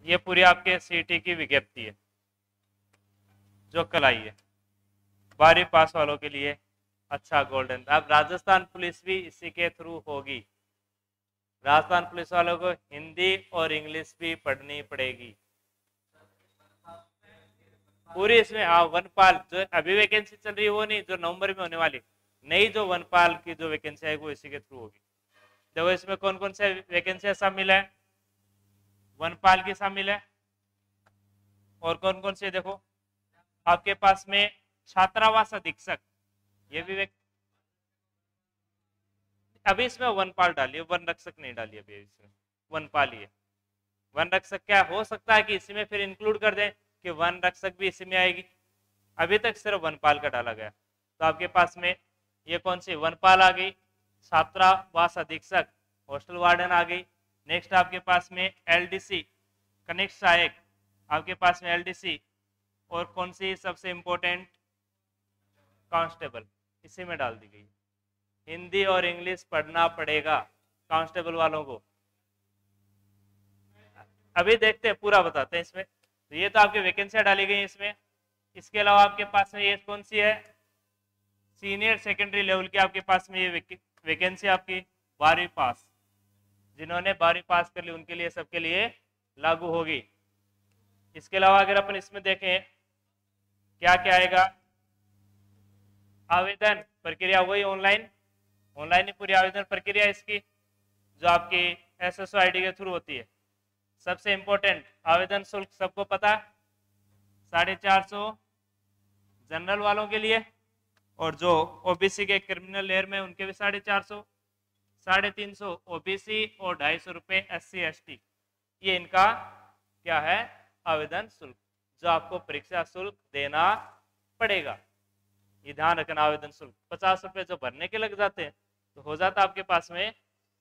ये पूरी आपके सीटी की विज्ञप्ति है जो कल आई है 12वीं पास वालों के लिए। अच्छा गोल्डन, अब राजस्थान पुलिस भी इसी के थ्रू होगी। राजस्थान पुलिस वालों को हिंदी और इंग्लिश भी पढ़नी पड़ेगी पूरी इसमें। हाँ, वनपाल जो अभी वैकेंसी चल रही है वो नहीं, जो नवंबर में होने वाली नई जो वनपाल की जो वैकेंसी है वो इसी के थ्रू होगी। देखो इसमें कौन कौन से वैकेंसी शामिल है, वनपाल की शामिल है, और कौन कौन से देखो आपके पास में छात्रावास अधीक्षक, ये भी अभी इसमें वनपाल डालिए, वन रक्षक नहीं डालिए अभी, इसमें वनपाल ही है। वन रक्षक क्या हो सकता है कि इसी में फिर इंक्लूड कर दें कि वन रक्षक भी इसी में आएगी, अभी तक सिर्फ वनपाल का डाला गया। तो आपके पास में ये कौन सी वनपाल आ गई, छात्रावास अधीक्षक, हॉस्टल वार्डन आ गई। नेक्स्ट आपके पास में एलडीसी कनिष्ठ सहायक, आपके पास में एलडीसी, और कौन सी सबसे इंपॉर्टेंट कांस्टेबल इसी में डाल दी गई। हिंदी और इंग्लिश पढ़ना पड़ेगा कांस्टेबल वालों को। अभी देखते हैं, पूरा बताते हैं इसमें। तो ये तो आपकी वैकेंसियां डाली गई इसमें। इसके अलावा आपके पास में ये कौन सी है, सीनियर सेकेंडरी लेवल की आपके पास में ये वैकेंसी आपकी 12वीं पास, जिन्होंने 12वीं पास कर ली उनके लिए, सबके लिए लागू होगी। इसके अलावा अगर अपन इसमें देखें क्या क्या आएगा, आवेदन प्रक्रिया वही ऑनलाइन ही पूरी आवेदन प्रक्रिया इसकी, जो आपकी एसएसओ आईडी के थ्रू होती है। सबसे इंपॉर्टेंट आवेदन शुल्क सबको पता, 450 जनरल वालों के लिए, और जो ओबीसी के क्रिमिनल लेयर में उनके भी 450, 350 ओबीसी और 250 रुपए एससी एसटी। ये इनका क्या है, आवेदन शुल्क, जो आपको परीक्षा शुल्क देना पड़ेगा। ये ध्यान रखना, आवेदन शुल्क 50 रुपए जो भरने के लग जाते हैं, तो हो जाता आपके पास में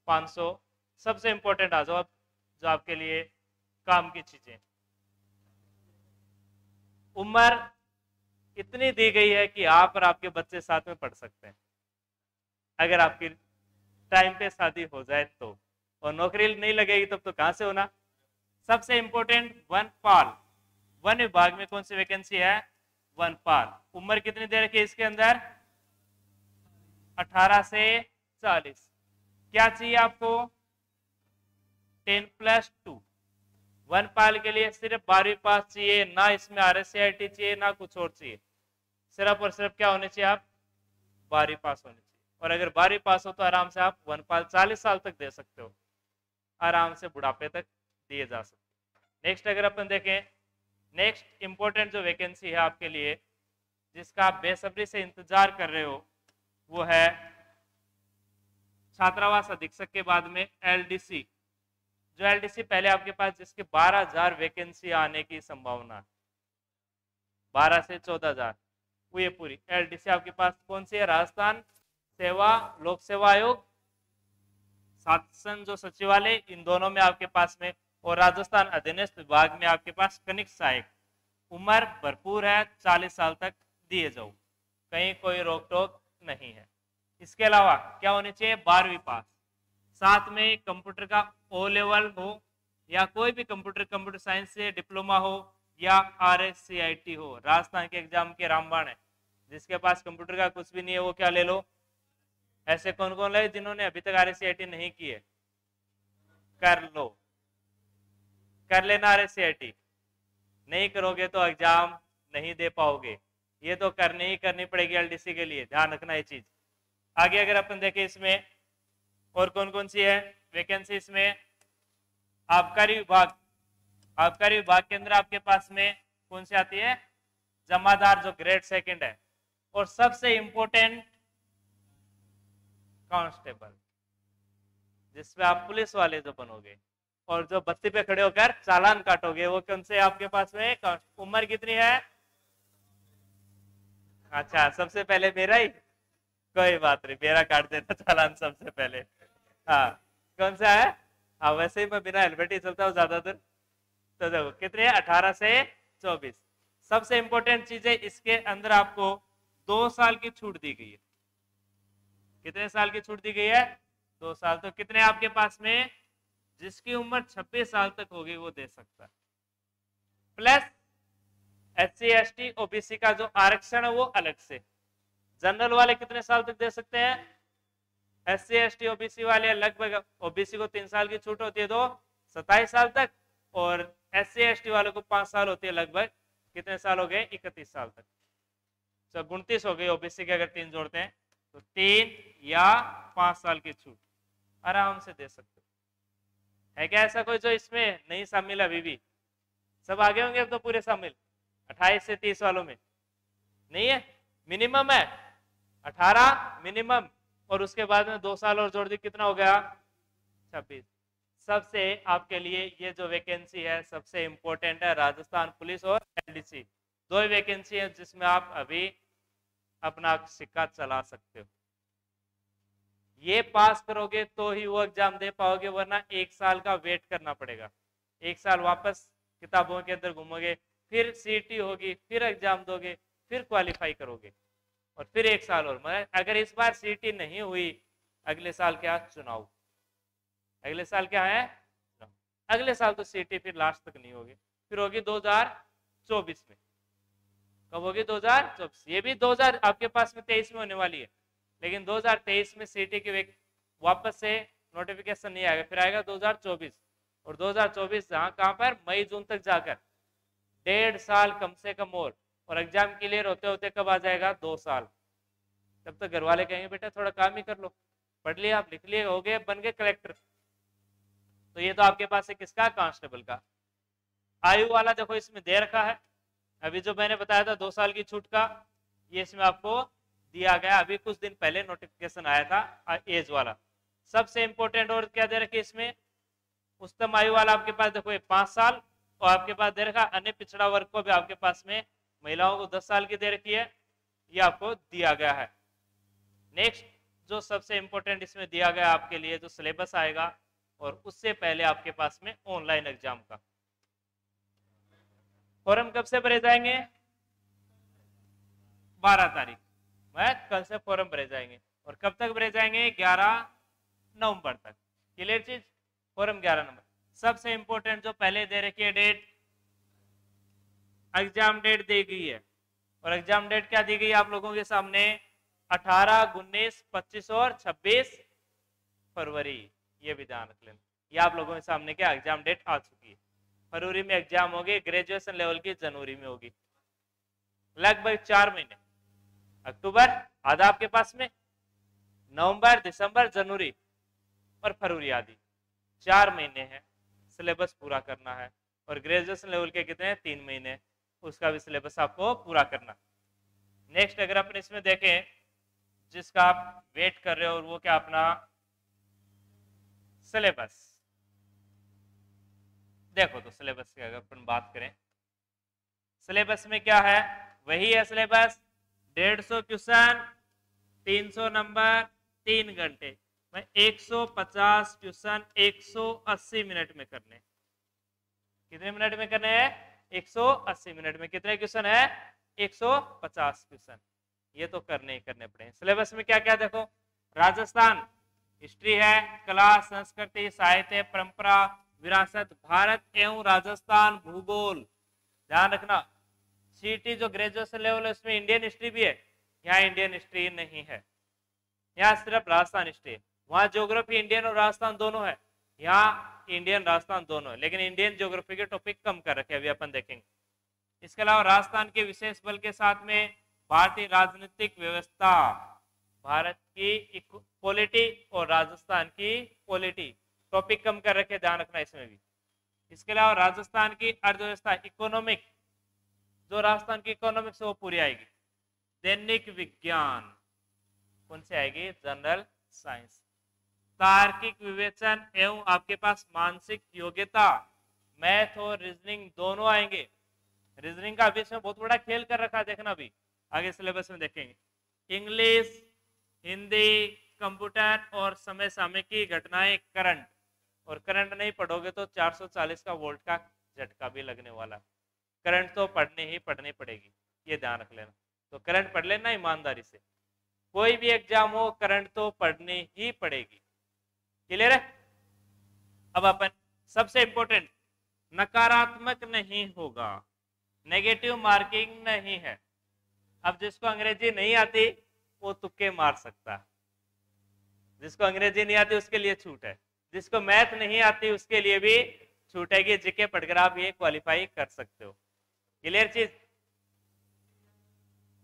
500। सबसे इंपॉर्टेंट आ जाओ, जो आपके लिए काम की चीजें, उम्र इतनी दी गई है कि आप और आपके बच्चे साथ में पढ़ सकते हैं, अगर आपकी टाइम पे शादी हो जाए तो, और नौकरी नहीं लगेगी तब तो कहां से होना। सबसे इंपॉर्टेंट वनपाल, वन विभाग में कौन सी वैकेंसी है, वनपाल। उम्र कितनी दे रखी है इसके अंदर, 18 से 40। क्या चाहिए आपको, 10+2। वनपाल के लिए सिर्फ 12वीं पास चाहिए, ना इसमें आरएससीआईटी चाहिए ना कुछ और चाहिए, सिर्फ और सिर्फ क्या होने चाहिए, आप 12वीं पास होने चाहिए। और अगर 12वीं पास हो तो आराम से आप वनपाल 40 साल तक दे सकते हो, आराम से बुढ़ापे तक दिए जा सकते। नेक्स्ट अगर अपन देखें, नेक्स्ट इंपॉर्टेंट जो वैकेंसी है आपके लिए, जिसका आप बेसब्री से इंतजार कर रहे हो, वो है छात्रावास अधीक्षक के बाद में एलडीसी। जो एलडीसी पहले आपके पास जिसके 12,000 वैकेंसी आने की संभावना, 12 से 14,000, वो ये पूरी एलडीसी आपके पास कौन सी है, राजस्थान सेवा लोक सेवा आयोग, शासन जो सचिवालय, इन दोनों में आपके पास में, और राजस्थान अधीनस्थ विभाग में आपके पास कनिष्ठ सहायक। उम्र भरपूर है, 40 साल तक दिए जाओ, कहीं कोई रोक टोक नहीं है। इसके अलावा क्या होनी चाहिए, 12वीं पास, साथ में कंप्यूटर का ओ लेवल हो, या कोई भी कंप्यूटर साइंस से डिप्लोमा हो, या आरएससीआईटी हो। राजस्थान के एग्जाम के रामबाण है, जिसके पास कंप्यूटर का कुछ भी नहीं है वो क्या ले लो। ऐसे कौन कौन ले जिन्होंने अभी तक आरएससीआईटी नहीं की है, कर लो, कर लेना आरएससीआईटी। नहीं करोगे तो एग्जाम नहीं दे पाओगे, ये तो करनी ही करनी पड़ेगी एलडीसी के लिए, ध्यान रखना ये चीज। आगे अगर अपन देखें इसमें और कौन कौन सी है वैकेंसी, इसमें आबकारी विभाग, आबकारी विभाग के अंदर आपके पास में कौन सी आती है, जमादार जो ग्रेड 2 है, और सबसे इंपॉर्टेंट कांस्टेबल, जिसमें आप पुलिस वाले जो बनोगे और जो बत्ती पे खड़े होकर चालान काटोगे, वो कौन से आपके पास में। उम्र कितनी है, अच्छा सबसे पहले मेरा ही, कोई बात नहीं, मेरा काट देना चालान सबसे पहले। हाँ कौन सा है, हाँ वैसे ही मैं बिना हेलमेट ही चलता हूँ ज्यादातर। तो देखो कितने, 18 से 24। सबसे इंपॉर्टेंट चीज है, इसके अंदर आपको 2 साल की छूट दी गई है। कितने साल की छूट दी गई है, 2 साल। तो कितने आपके पास में, जिसकी उम्र 26 साल तक होगी वो दे सकता है। प्लस SC ST OBC का जो आरक्षण है वो अलग से। जनरल वाले कितने साल तक दे सकते हैं? SC ST OBC वाले लगभग, OBC को 3 साल की छूट होती है तो 27 साल तक, और SC ST वालों को 5 साल होती है, लगभग कितने साल हो गए? 31 साल तक। तो 29 हो गई OBC के, अगर 3 जोड़ते हैं तो 3 या 5 साल की छूट आराम से दे सकते हो। है क्या ऐसा कोई जो इसमें नहीं शामिल अभी भी? सब आगे होंगे अब तो पूरे शामिल 28 से 30 वालों में? नहीं है, मिनिमम है 18 मिनिमम, और उसके बाद में 2 साल और जोड़ दी, कितना हो गया? 26। सबसे आपके लिए ये जो वैकेंसी है सबसे इंपॉर्टेंट है, राजस्थान पुलिस और LDC, 2 वैकेंसी है जिसमें आप अभी अपना सिक्का चला सकते हो। ये पास करोगे तो ही वो एग्जाम दे पाओगे, वरना 1 साल का वेट करना पड़ेगा। 1 साल वापस किताबों के अंदर घूमोगे, फिर CT होगी, फिर एग्जाम दोगे, फिर क्वालिफाई करोगे, और फिर 1 साल और। मगर अगर इस बार CT नहीं हुई, अगले साल क्या? चुनाव। अगले साल क्या है? अगले साल तो CT फिर लास्ट तक नहीं होगी, फिर होगी 2024 में। कब होगी? 2024। ये भी 2000 आपके पास में 23 में होने वाली है, लेकिन 2023 में CT की वापस से नोटिफिकेशन नहीं आएगा, फिर आएगा 2024। और 2024 जहां कहां पर? मई जून तक जाकर 1.5 साल कम से कम और एग्जाम क्लियर होते होते कब आ जाएगा? 2 साल। तब तक घर वाले कहेंगे बेटा थोड़ा काम ही कर लो, पढ़ लिया आप, लिख लिए, हो गए, बन गए कलेक्टर। तो ये तो आपके पास है किसका? कांस्टेबल का। आयु वाला देखो इसमें दे रखा है, अभी जो मैंने बताया था 2 साल की छूट का, ये इसमें आपको दिया गया, अभी कुछ दिन पहले नोटिफिकेशन आया था एज वाला। सबसे इंपॉर्टेंट और क्या दे रखी है इसमें? उच्चतम आयु वाला आपके पास देखो 5 साल, और आपके पास दे रखा अन्य पिछड़ा वर्ग को भी आपके पास में महिलाओं को 10 साल की दे रखी है, ये आपको दिया गया है। नेक्स्ट जो सबसे इंपॉर्टेंट इसमें दिया गया आपके लिए जो सिलेबस आएगा, और उससे पहले आपके पास में ऑनलाइन एग्जाम का फॉर्म कब से भरे जाएंगे? 12 तारीख, कल से फॉर्म भरे जाएंगे, और कब तक भरे जाएंगे? 11 नवंबर तक। क्लियर चीज? Form 11 number. सबसे इंपॉर्टेंट जो पहले दे रखी है डेट, एग्जाम डेट दी गई है, और एग्जाम डेट क्या दी गई आप लोगों के सामने? 18, 19, 25 और 26 फरवरी। ये भी ध्यान रख लेना, ये आप लोगों के सामने क्या एग्जाम डेट आ चुकी है। फरवरी में एग्जाम होगी, ग्रेजुएशन लेवल की जनवरी में होगी, लगभग 4 महीने। अक्टूबर आधा आपके पास में, नवंबर, दिसंबर, जनवरी और फरवरी आदि 4 महीने हैं सिलेबस पूरा करना है। और ग्रेजुएशन लेवल के कितने हैं? 3 महीने, उसका भी सिलेबस आपको पूरा करना। नेक्स्ट अगर अपन इसमें देखें जिसका आप वेट कर रहे हो, और वो क्या? अपना सिलेबस। देखो तो सिलेबस की अगर अपन बात करें, सिलेबस में क्या है? वही है सिलेबस, 150 क्वेश्चन, 300 नंबर, 3 घंटे में 150 क्वेश्चन 180 मिनट में करने। कितने मिनट में करने हैं? 180 मिनट में। कितने क्वेश्चन है? 150 क्वेश्चन। ये तो करने ही करने पड़े। सिलेबस में क्या क्या देखो, राजस्थान हिस्ट्री है, कला संस्कृति साहित्य परंपरा विरासत, भारत एवं राजस्थान भूगोल। ध्यान रखना CT जो ग्रेजुएशन लेवल है उसमें इंडियन हिस्ट्री भी है, यहाँ इंडियन हिस्ट्री नहीं है, यहाँ सिर्फ राजस्थान हिस्ट्री है। वहां ज्योग्राफी इंडियन और राजस्थान दोनों है, यहाँ इंडियन राजस्थान दोनों है, लेकिन इंडियन ज्योग्राफी के टॉपिक कम कर रखे अभी अपन देखेंगे। इसके अलावा राजस्थान के विशेष बल के साथ में भारतीय राजनीतिक व्यवस्था, भारत की पॉलिटी और राजस्थान की पॉलिटी टॉपिक कम कर रखे, ध्यान रखना इसमें भी। इसके अलावा राजस्थान की अर्थव्यवस्था इकोनॉमिक, जो राजस्थान की इकोनॉमिक्स वो पूरी आएगी। दैनिक विज्ञान कौन से आएगी? General science. तार्किक विवेचन एवं आपके पास मानसिक योग्यता, मैथ और रीजनिंग दोनों आएंगे। रीजनिंग का अभी इसमें बहुत बड़ा खेल कर रखा है, देखना भी आगे सिलेबस में देखेंगे। इंग्लिश, हिंदी, कंप्यूटर और समय सामयिकी घटनाएं, करंट। और करंट नहीं पढ़ोगे तो 440 का वोल्ट का झटका भी लगने वाला। करंट तो पढ़नी पड़ेगी, ये ध्यान रख लेना। तो करंट पढ़ लेना ईमानदारी से, कोई भी एग्जाम हो करंट तो पढ़नी ही पड़ेगी। क्लियर है? अब अपन सबसे इंपॉर्टेंट नकारात्मक नहीं होगा, नेगेटिव मार्किंग नहीं है। अब जिसको अंग्रेजी नहीं आती वो तुक्के मार सकता है, जिसको अंग्रेजी नहीं आती उसके लिए छूट है, जिसको मैथ नहीं आती उसके लिए भी छूट है कि जीके पढ़कर आप ये क्वालिफाई कर सकते हो। क्लियर चीज?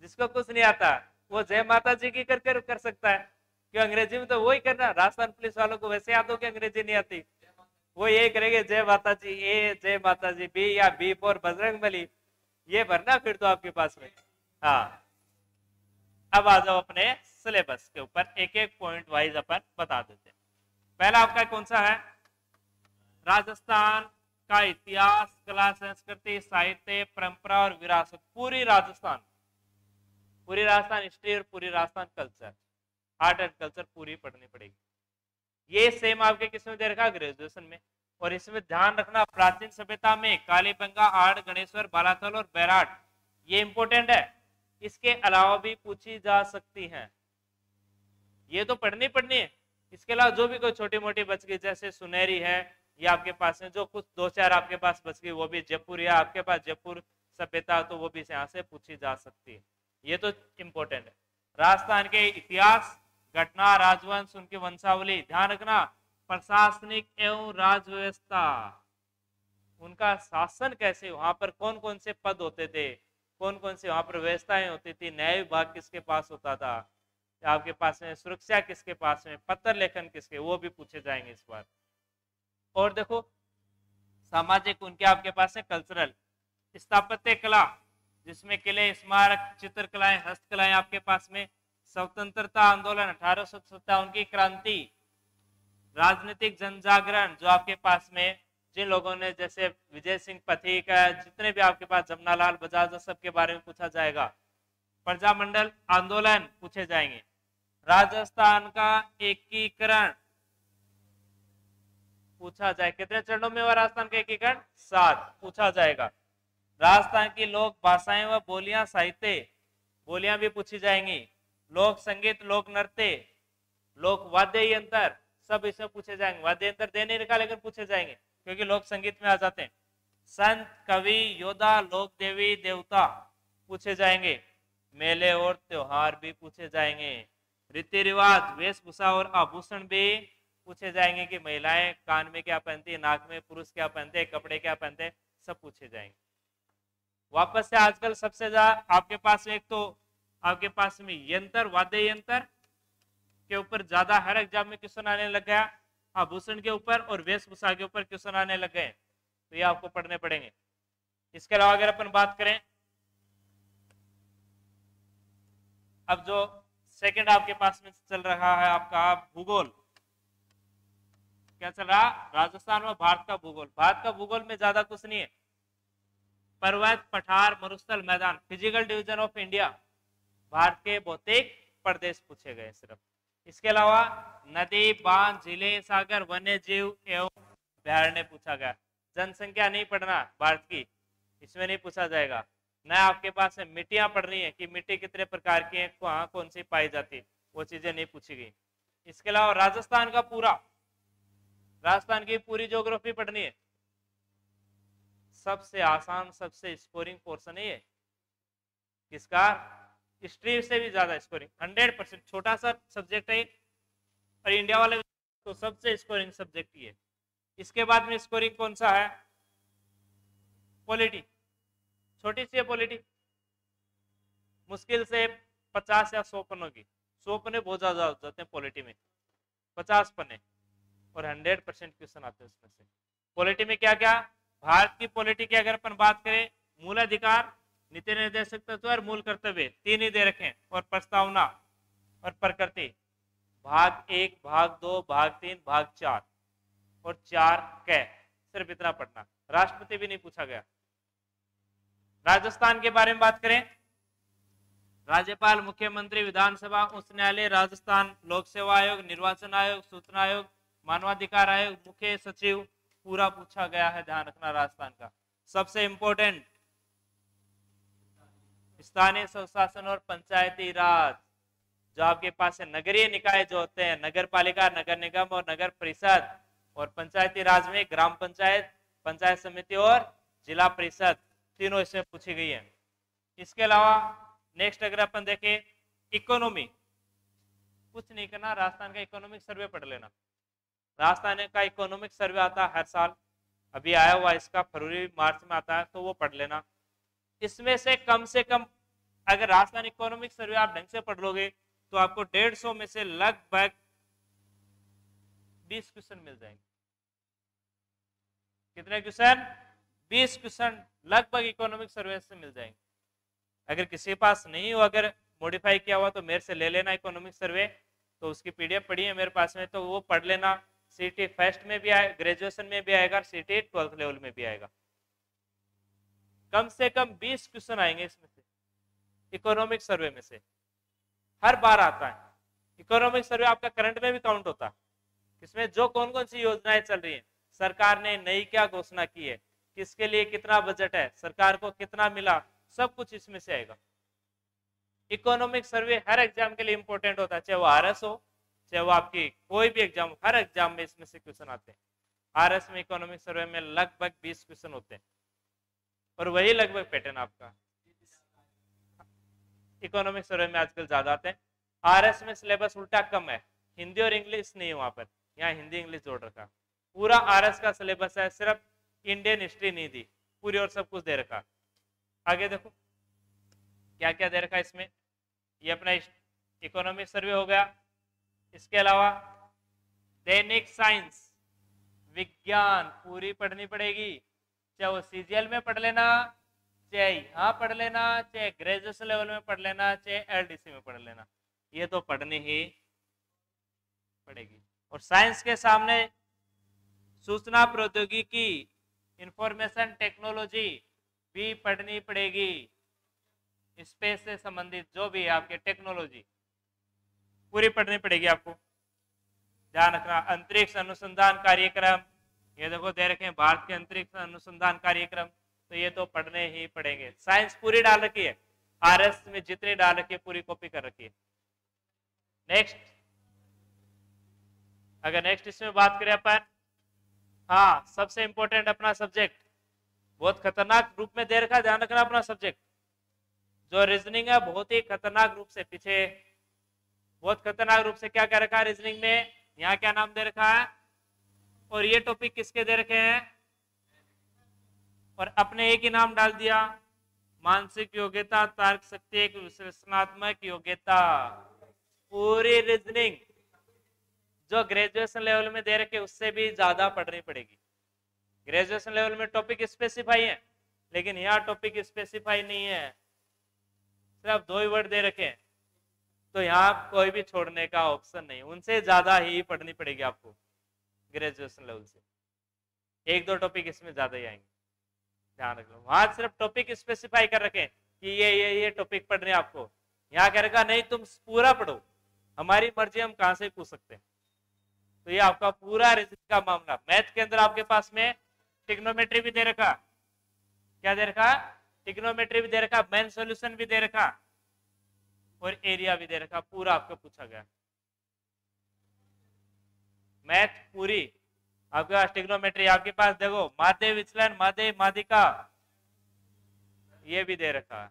जिसको कुछ नहीं आता वो जय माता जी की कर सकता है, क्यों अंग्रेजी में तो वही करना। राजस्थान पुलिस वालों को वैसे याद हो कि अंग्रेजी नहीं आती, वो ये करेंगे जय माता जी ए, जय माता जी बी, या बी फॉर बजरंगबली, ये भरना फिर तो आपके पास में। हाँ, अब आ जाओ अपने सिलेबस के ऊपर, एक एक पॉइंट वाइज अपन बता देते हैं। पहला आपका कौन सा है? राजस्थान का इतिहास, कला, संस्कृति, साहित्य, परंपरा और विरासत। पूरी राजस्थान हिस्ट्री और पूरी Rajasthan culture, art and culture पूरी पढ़नी पड़ेगी। ये सेम आपके किसमें दे रखा? ग्रेजुएशन में। और इसमें ध्यान रखना, प्राचीन सभ्यता में कालीबंगा, आड़, गणेश्वर, बालाथल और बैराट, ये इंपॉर्टेंट है। इसके अलावा भी पूछी जा सकती हैं, ये तो पढ़नी है। इसके अलावा जो भी कोई छोटी मोटी बच गई, जैसे सुनहरी है, ये आपके पास है, जो कुछ दो चार आपके पास बच गई वो भी, जयपुर या आपके पास जयपुर सभ्यता, तो वो भी यहाँ से पूछी जा सकती है, ये तो इंपॉर्टेंट है। राजस्थान के इतिहास, घटना, राजवंश, उनकी वंशावली, ध्यान रखना, प्रशासनिक एवं राज व्यवस्था, उनका शासन कैसे, वहां पर कौन कौन से पद होते थे, कौन कौन सी वहां पर व्यवस्थाएं होती थी, न्याय विभाग किसके पास होता था, आपके पास में सुरक्षा किसके पास में, पत्र लेखन किसके, वो भी पूछे जाएंगे इस बार। और देखो सामाजिक, उनके आपके पास है कल्चरल, स्थापत्य कला, जिसमें किले, स्मारक, चित्रकलाएं, हस्तकलाएं आपके पास में, स्वतंत्रता आंदोलन 1857 की क्रांति, राजनीतिक जनजागरण, जो आपके पास में जिन लोगों ने, जैसे विजय सिंह पथिक, जितने भी आपके पास, जमनालाल बजाज, सबके बारे में पूछा जाएगा। प्रजामंडल आंदोलन पूछे जाएंगे। राजस्थान का एकीकरण पूछा जाए, कितने चरणों में हुआ राजस्थान का एकीकरण? 7, पूछा जाएगा। राजस्थान की लोक भाषाएं व बोलियां, साहित्य, बोलियां भी पूछी जाएंगी। लोक संगीत, लोक नृत्य, लोक वाद्य यंत्र, सब इसमें पूछे जाएंगे। वाद्य यंत्र दे नहीं रखा लेकिन पूछे जाएंगे क्योंकि लोक संगीत में आ जाते हैं। संत, कवि, योद्धा, लोक देवी देवता पूछे जाएंगे। मेले और त्योहार भी पूछे जाएंगे। रीति रिवाज, वेशभूषा और आभूषण भी पूछे जाएंगे कि महिलाएं कान में क्या पहनती है, नाक में, पुरुष क्या पहनते हैं, कपड़े क्या पहनते हैं, सब पूछे जाएंगे। वापस से आजकल सबसे ज्यादा आपके पास एक तो आपके पास में यंत्र, वाद्य यंत्र के ऊपर ज्यादा हर एग्जाम में क्वेश्चन आने लग गया, आभूषण के ऊपर और वेशभूषा के ऊपर क्वेश्चन आने लग गए, तो ये आपको पढ़ने पड़ेंगे। इसके अलावा अगर अपन बात करें, अब जो सेकंड आपके पास में चल रहा है आपका भूगोल, क्या चल रहा? राजस्थान में भारत का भूगोल। भारत का भूगोल में ज्यादा कुछ नहीं है, पर्वत, पठार, मरुस्थल, मैदान, physical division of India, Bharat के भौतिक प्रदेश पूछे गए सिर्फ। इसके अलावा नदी, बांध, झीलें, सागर, वन्य जीव एवं अभयारण्य पूछा गया। जनसंख्या नहीं पढ़ना भारत की, इसमें नहीं पूछा जाएगा। न आपके पास है मिट्टियां पढ़नी है कि मिट्टी कितने प्रकार की है, कहाँ कौन सी पाई जाती है, वो चीजें नहीं पूछी गई। इसके अलावा राजस्थान का पूरा, राजस्थान की पूरी ज्योग्राफी पढ़नी है। सबसे आसान, सबसे स्कोरिंग पोर्शन है ये। किसका? हिस्ट्री से भी ज्यादा स्कोरिंग, 100%। छोटा सा सब्जेक्ट है और इंडिया वाले तो सबसे स्कोरिंग सब्जेक्ट ये। इसके बाद में स्कोरिंग कौन सा है? पॉलिटी, छोटी सी है पॉलिटी, मुश्किल से 50 या 100 पन्नों की। 100 पन्ने बहुत ज्यादा हो जाते हैं पॉलिटी में, 50 पन्ने, और 100% क्वेश्चन आते हैं उसमें से। पॉलिटी में क्या क्या? भारत की पॉलिटी की अगर अपन बात करें, मूलाधिकार, नीति निर्देशक तत्व और मूल कर्तव्य, 3 ही दे रखे हैं, और प्रस्तावना और प्रकृति। भाग 1, भाग 2, भाग 3, भाग 4 और 4 कै, सिर्फ इतना पढ़ना। राष्ट्रपति भी नहीं पूछा गया। राजस्थान के बारे में बात करें, राज्यपाल, मुख्यमंत्री, विधानसभा, उच्च न्यायालय, राजस्थान लोक सेवा आयोग, निर्वाचन आयोग, सूचना आयोग, मानवाधिकार आयोग, मुख्य सचिव, पूरा पूछा गया है। ध्यान रखना राजस्थान का। सबसे इंपॉर्टेंट, स्थानीय स्वशासन और पंचायती राज, जो आपके पास है नगरीय निकाय जो होते हैं, नगर पालिका, नगर निगम और नगर परिषद, और पंचायती राज में ग्राम पंचायत, पंचायत समिति और जिला परिषद, तीनों इसमें पूछी गई है। इसके अलावा नेक्स्ट अगर अपन देखें इकोनॉमी, कुछ नहीं करना, राजस्थान का इकोनॉमिक सर्वे पढ़ लेना। राजस्थान का इकोनॉमिक सर्वे आता है हर साल, अभी आया हुआ इसका फरवरी मार्च में आता है, तो वो पढ़ लेना। इसमें से कम अगर राजस्थान इकोनॉमिक सर्वे आप ढंग से पढ़ लोगे तो आपको 150 में से लगभग 20 क्वेश्चन मिल जाएंगे। कितने क्वेश्चन? 20 क्वेश्चन लगभग इकोनॉमिक सर्वे से मिल जाएंगे। अगर किसी के पास नहीं हो, अगर मॉडिफाई किया हुआ, तो मेरे से ले लेना इकोनॉमिक सर्वे, तो उसकी पीडीएफ पड़ी है मेरे पास में, तो वो पढ़ लेना। सीटी फर्स्ट में भी आएगा, ग्रेजुएशन में भी आएगा, सीटी 12th लेवल में भी आएगा। कम से कम 20 क्वेश्चन आएंगे इसमें से, इकोनॉमिक सर्वे में से, हर बार आता है। इकोनॉमिक सर्वे आपका करंट में भी काउंट होता है, इसमें जो कौन कौन सी योजनाएं चल रही हैं, सरकार ने नई क्या घोषणा की है, किसके लिए कितना बजट है, सरकार को कितना मिला, सब कुछ इसमें से आएगा। इकोनॉमिक सर्वे हर एग्जाम के लिए इंपॉर्टेंट होता है, चाहे वो आरएस हो, चाहे वो आपकी कोई भी एग्जाम हो, हर एग्जाम में इसमें से क्वेश्चन आते हैं। आरएस में इकोनॉमिक सर्वे में लगभग 20 क्वेश्चन होते हैं, और वही लगभग पैटर्न आपका इकोनॉमिक सर्वे में आजकल ज्यादा आते हैं। आरएस में सिलेबस उल्टा कम है, हिंदी और इंग्लिश नहीं है वहां पर, यहाँ हिंदी इंग्लिश जोड़ रखा। पूरा आरएस का सिलेबस है, सिर्फ इंडियन हिस्ट्री नहीं दी पूरी और सब कुछ दे रखा। आगे देखो क्या क्या दे रखा है इसमें। ये अपना इकोनॉमिक सर्वे हो गया। इसके अलावा दैनिक साइंस, विज्ञान पूरी पढ़नी पड़ेगी, चाहे वो सीजीएल में पढ़ लेना, चाहे यहाँ पढ़ लेना, चाहे ग्रेजुएशन लेवल में पढ़ लेना, चाहे एलडीसी में पढ़ लेना, ये तो पढ़नी ही पड़ेगी। और साइंस के सामने सूचना प्रौद्योगिकी, इंफॉर्मेशन टेक्नोलॉजी भी पढ़नी पड़ेगी। स्पेस से संबंधित जो भी है आपके टेक्नोलॉजी पूरी पढ़नी पड़ेगी आपको, ध्यान रखना। अंतरिक्ष अनुसंधान कार्यक्रम, ये देखो दे रखे हैं भारत के अंतरिक्ष अनुसंधान कार्यक्रम, तो ये तो पढ़ने ही पड़ेंगे। साइंस पूरी डाल रखी है, आरएस में जितनी डाल रखी है पूरी कॉपी कर रखी है। नेक्स्ट, अगर नेक्स्ट इसमें बात करें अपन, हाँ सबसे इंपॉर्टेंट अपना सब्जेक्ट, बहुत खतरनाक रूप में दे रखा है, ध्यान रखना अपना सब्जेक्ट। जो रीजनिंग है बहुत ही खतरनाक रूप से, पीछे बहुत खतरनाक रूप से क्या क्या रखा है रीजनिंग में, यहाँ क्या नाम दे रखा है, और ये टॉपिक किसके दे रखे हैं, और अपने एक ही नाम डाल दिया, मानसिक योग्यता, तर्क शक्ति, एक विश्लेषणात्मक योग्यता। पूरी रीजनिंग जो ग्रेजुएशन लेवल में दे रखे उससे भी ज्यादा पढ़नी पड़ेगी। ग्रेजुएशन लेवल में टॉपिक स्पेसिफाई है, लेकिन यहाँ टॉपिक स्पेसिफाई नहीं है, सिर्फ 2 ही वर्ड दे रखे हैं, तो यहाँ कोई भी छोड़ने का ऑप्शन नहीं, उनसे ज्यादा ही पढ़नी पड़ेगी आपको ग्रेजुएशन लेवल से। 1-2 टॉपिक इसमें ज्यादा ही आएंगे, ध्यान रखो। वहां सिर्फ टॉपिक स्पेसिफाई कर रखे कि ये टॉपिक पढ़ने आपको, यहाँ कह रखा नहीं तुम पूरा पढ़ो, हमारी मर्जी, हम कहां से पूछ सकते हैं। तो ये आपका पूरा रीजनिंग का मामला। मैथ के अंदर आपके पास में ट्रिग्नोमेट्री भी दे रखा, क्या दे रखा, ट्रिग्नोमेट्री भी दे रखा, मेन सॉल्यूशन भी दे रखा, और एरिया भी दे रखा, पूरा आपको पूछा गया। मैथ पूरी आपके पास, ट्रिग्नोमेट्री आपके पास, देखो माध्य विचलन, माध्य माध्यिका, ये भी दे रखा,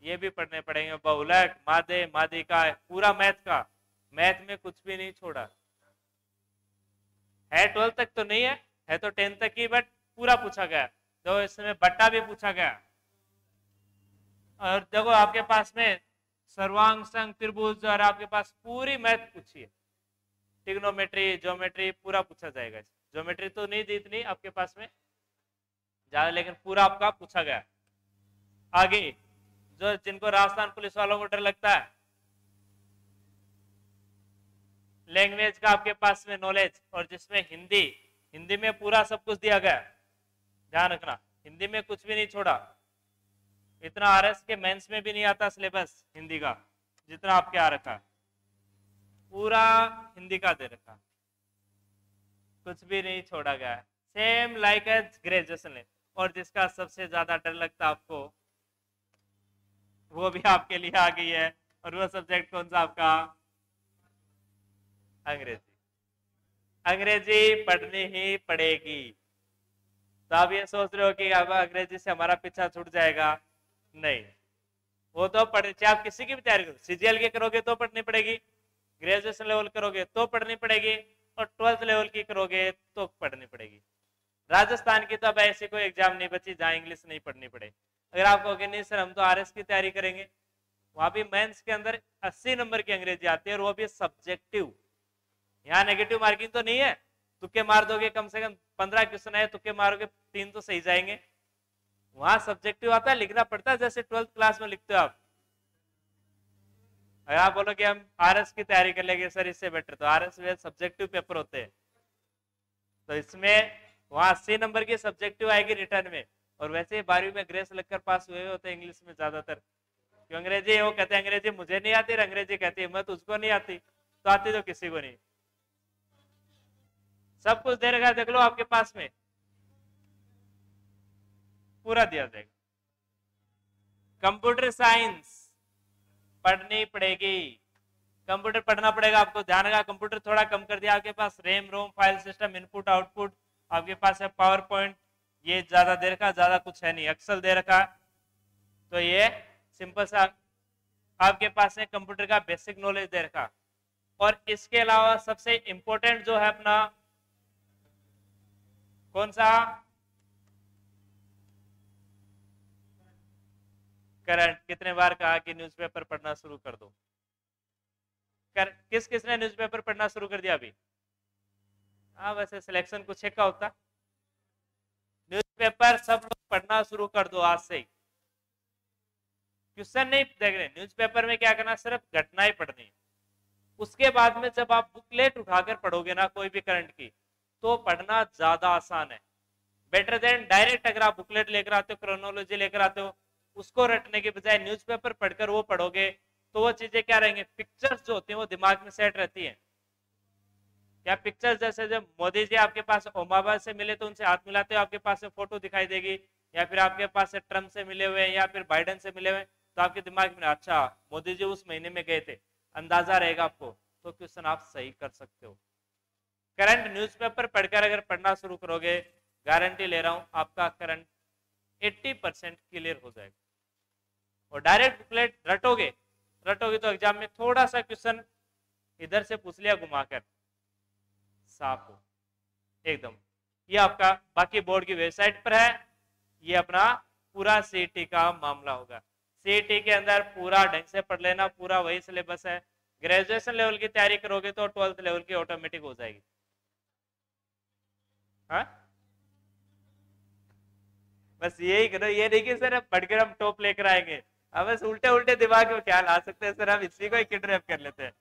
ये भी पढ़ने पड़ेंगे। बहुलक, माध्य माध्यिका, पूरा मैथ का, मैथ में कुछ भी नहीं छोड़ा है। 12 तक तो नहीं है तो 10 तक ही, बट पूरा पूछा गया। तो इसमें बट्टा भी पूछा गया, और देखो आपके पास में सर्वांग संग त्रिभुज, और आपके पास पूरी मैथ पूछी है, ट्रिग्नोमेट्री, ज्योमेट्री पूरा पूछा जाएगा। ज्योमेट्री तो नहीं दी इतनी आपके पास में ज्यादा, लेकिन पूरा आपका पूछा गया। आगे जो जिनको राजस्थान पुलिस वालों को डर लगता है, लैंग्वेज का आपके पास में नॉलेज, और जिसमें हिंदी में पूरा सब कुछ दिया गया, ध्यान रखना हिंदी में कुछ भी नहीं छोड़ा। इतना आरएस के मेंस में भी नहीं आता सिलेबस हिंदी का जितना आपके आ रखा, पूरा हिंदी का दे रखा, कुछ भी नहीं छोड़ा गया है, सेम लाइक एज ग्रेजुएशन। और जिसका सबसे ज्यादा डर लगता है आपको, वो भी आपके लिए आ गई है, और वो सब्जेक्ट कौन सा आपका, अंग्रेजी। अंग्रेजी पढ़नी ही पड़ेगी, तो आप ये सोच रहे हो कि अब अंग्रेजी से हमारा पीछा छूट जाएगा, नहीं। वो तो पढ़, चाहे आप किसी की भी तैयारी करो, सीजीएल की करोगे तो पढ़नी पड़ेगी, ग्रेजुएशन लेवल करोगे तो पढ़नी पड़ेगी, और 12th लेवल की करोगे तो पढ़नी पड़ेगी। राजस्थान की तो अब ऐसी कोई एग्जाम नहीं बची जहां इंग्लिश नहीं पढ़नी पड़े। अगर आप कहोगे नहीं सर हम तो आरएस की तैयारी करेंगे, वहां भी मेंस के अंदर 80 नंबर की अंग्रेजी आती है, और वो भी सब्जेक्टिव। यहाँ नेगेटिव मार्किंग तो नहीं है, तुक्के मार दोगे, कम से कम 15 क्वेश्चन है, तुक्के मारोगे 3 तो सही जाएंगे। वहां सब्जेक्टिव आता है, लिखना पड़ता है जैसे 12th क्लास में लिखते हो आप। अगर आप बोलो कि हम आरएस की तैयारी कर लेंगे सर इससे बेटर, तो आरएस में सब्जेक्टिव पेपर होते हैं, तो इसमें वहां 80 नंबर की सब्जेक्टिव आएगी रिटर्न में। और वैसे ही 12वीं में ग्रेस लगकर पास हुए होते हैं इंग्लिश में ज्यादातर, क्यों अंग्रेजी वो कहते हैं अंग्रेजी मुझे नहीं आती, अंग्रेजी कहती है मैं तुझको नहीं आती, तो आती तो किसी को नहीं। सब कुछ दे रखा, देख लो आपके पास में पूरा दिया जाएगा। कंप्यूटर साइंस पढ़नी पड़ेगी, कंप्यूटर पढ़ना पड़ेगा आपको, ध्यान रखा कंप्यूटर थोड़ा कम कर दिया आपके पास, RAM ROM file system input output आपके पास है, पावर पॉइंट ये ज्यादा दे रखा, ज्यादा कुछ है नहीं, एक्सेल दे रखा, तो ये सिंपल सा आपके पास है कंप्यूटर का बेसिक नॉलेज दे रखा। और इसके अलावा सबसे इंपॉर्टेंट जो है अपना कौन सा, करंट। कितने बार कहा कि न्यूज़पेपर पढ़ना शुरू कर दो, किस किसने न्यूज़पेपर पढ़ना शुरू कर दिया अभी? हाँ वैसे सिलेक्शन कुछ एक का होता, न्यूज़पेपर सब लोग पढ़ना शुरू कर दो आज से ही। क्वेश्चन नहीं देख रहे, न्यूज़पेपर में क्या करना, सिर्फ घटनाएं पढ़नी। उसके बाद में जब आप बुकलेट उठाकर पढ़ोगे ना कोई भी करंट की, तो पढ़ना ज्यादा आसान है, बेटर देन डायरेक्ट अगर आप बुकलेट लेकर आते हो, क्रोनोलॉजी लेकर आते हो, उसको रटने के बजाय न्यूज़पेपर पढ़कर वो पढ़ोगे, तो वो चीजें क्या रहेंगे, पिक्चर्स जो होती हैं वो दिमाग में सेट रहती है। क्या पिक्चर्स, जैसे जब मोदी जी आपके पास ओबामा से मिले तो उनसे हाथ मिलाते हो, आपके पास से फोटो दिखाई देगी, या फिर आपके पास से ट्रम्प से मिले हुए या फिर बाइडेन से मिले हुए, तो आपके दिमाग में अच्छा मोदी जी उस महीने में गए थे, अंदाजा रहेगा आपको, तो क्वेश्चन आप सही कर सकते हो। करंट न्यूज़पेपर पढ़कर अगर पढ़ना शुरू करोगे, गारंटी ले रहा हूं आपका करंट 80% क्लियर हो जाएगा। और डायरेक्ट बुकलेट रटोगे तो एग्जाम में थोड़ा सा क्वेश्चन इधर से पूछ लिया घुमाकर, साफ हो एकदम। ये आपका बाकी बोर्ड की वेबसाइट पर है, ये अपना पूरा सीईटी का मामला होगा। सीईटी के अंदर पूरा ढंग से पढ़ लेना, पूरा वही सिलेबस है। ग्रेजुएशन लेवल की तैयारी करोगे तो 12th लेवल की ऑटोमेटिक हो जाएगी। हाँ बस यही करो, ये नहीं कि सर पढ़कर हम टॉप लेकर आएंगे, अब बस उल्टे उल्टे दिमाग में ख्याल आ सकते हैं, सर हम इसी को ही किडनैप कर लेते हैं।